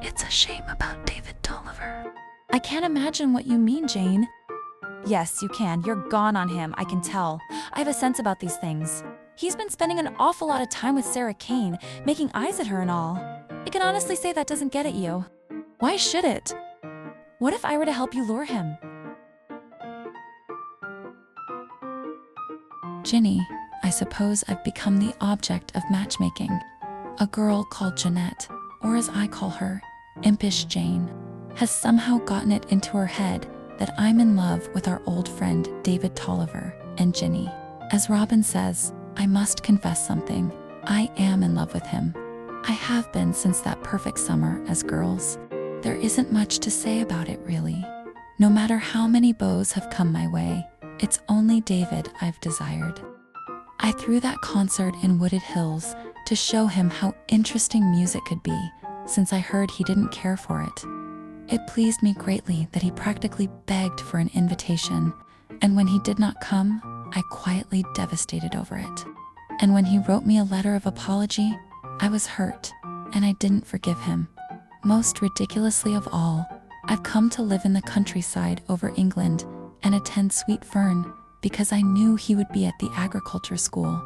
It's a shame about David Tolliver. I can't imagine what you mean, Jane. Yes, you can. You're gone on him, I can tell. I have a sense about these things. He's been spending an awful lot of time with Sarah Kane, making eyes at her and all. I can honestly say that doesn't get at you. Why should it? What if I were to help you lure him? Ginny, I suppose I've become the object of matchmaking. A girl called Jeanette, or as I call her, Impish Jane, has somehow gotten it into her head that I'm in love with our old friend David Tolliver and Ginny. As Robin says, I must confess something. I am in love with him. I have been since that perfect summer as girls. There isn't much to say about it, really. No matter how many beaux have come my way, it's only David I've desired. I threw that concert in Wooded Hills to show him how interesting music could be, since I heard he didn't care for it. It pleased me greatly that he practically begged for an invitation, and when he did not come, I quietly devastated over it. And when he wrote me a letter of apology, I was hurt, and I didn't forgive him. Most ridiculously of all, I've come to live in the countryside over England and attend Sweet Fern because I knew he would be at the agriculture school.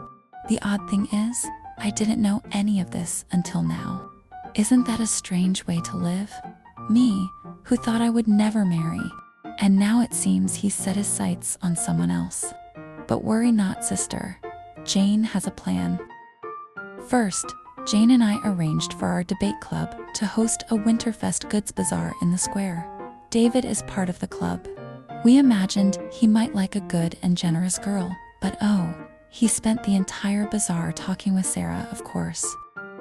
The odd thing is, I didn't know any of this until now. Isn't that a strange way to live? Me, who thought I would never marry, and now it seems he's set his sights on someone else. But worry not, sister. Jane has a plan. First, Jane and I arranged for our debate club to host a Winterfest goods bazaar in the square. David is part of the club. We imagined he might like a good and generous girl, but oh, he spent the entire bazaar talking with Sarah, of course.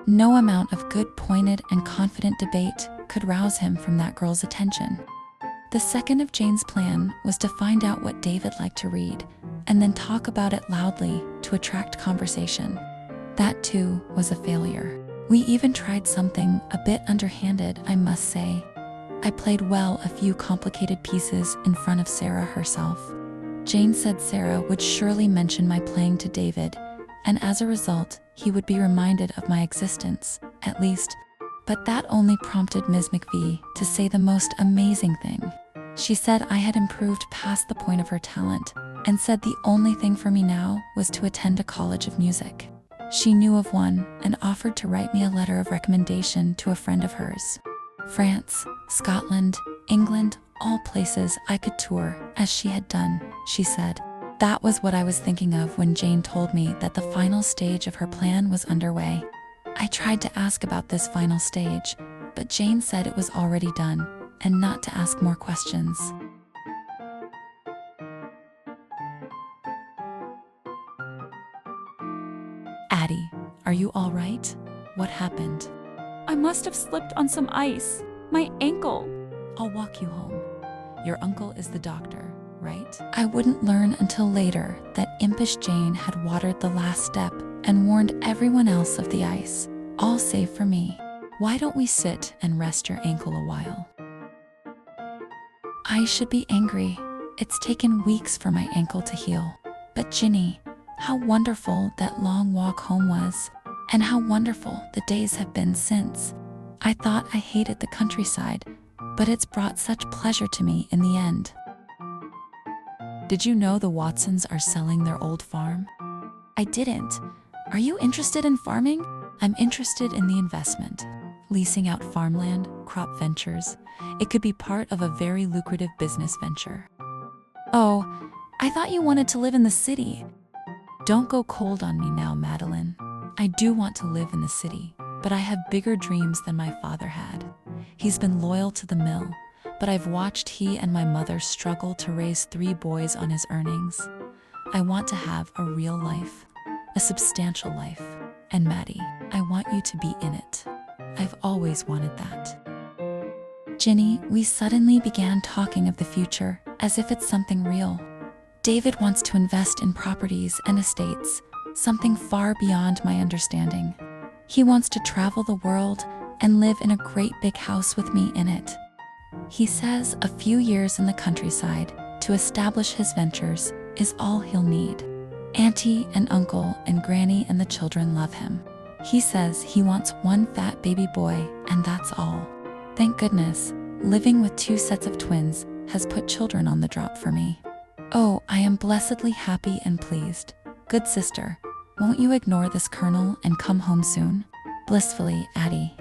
No amount of good, pointed, and confident debate could rouse him from that girl's attention. The second of Jane's plan was to find out what David liked to read, and then talk about it loudly to attract conversation. That too was a failure. We even tried something a bit underhanded, I must say. I played well a few complicated pieces in front of Sarah herself. Jane said Sarah would surely mention my playing to David, and as a result, he would be reminded of my existence, at least. But that only prompted Ms. McVie to say the most amazing thing. She said I had improved past the point of her talent, and said the only thing for me now was to attend a college of music. She knew of one and offered to write me a letter of recommendation to a friend of hers. France, Scotland, England, all places I could tour, as she had done, she said. That was what I was thinking of when Jane told me that the final stage of her plan was underway. I tried to ask about this final stage, but Jane said it was already done, and not to ask more questions. Addie, are you all right? What happened? I must have slipped on some ice. My ankle. I'll walk you home. Your uncle is the doctor, right? I wouldn't learn until later that Impish Jane had watered the last step and warned everyone else of the ice, all save for me. Why don't we sit and rest your ankle a while? I should be angry. It's taken weeks for my ankle to heal. But Ginny, how wonderful that long walk home was, and how wonderful the days have been since. I thought I hated the countryside, but it's brought such pleasure to me in the end. Did you know the Watsons are selling their old farm? I didn't. Are you interested in farming? I'm interested in the investment. Leasing out farmland, crop ventures. It could be part of a very lucrative business venture. Oh, I thought you wanted to live in the city. Don't go cold on me now, Madeline. I do want to live in the city, but I have bigger dreams than my father had. He's been loyal to the mill, but I've watched he and my mother struggle to raise 3 boys on his earnings. I want to have a real life, a substantial life. And Maddie, I want you to be in it. I've always wanted that. Ginny, we suddenly began talking of the future as if it's something real. David wants to invest in properties and estates, something far beyond my understanding. He wants to travel the world and live in a great big house with me in it. He says a few years in the countryside to establish his ventures is all he'll need. Auntie and uncle and granny and the children love him. He says he wants one fat baby boy, and that's all. Thank goodness, living with 2 sets of twins has put children on the drop for me. Oh, I am blessedly happy and pleased. Good sister, won't you ignore this kernel and come home soon? Blissfully, Addie.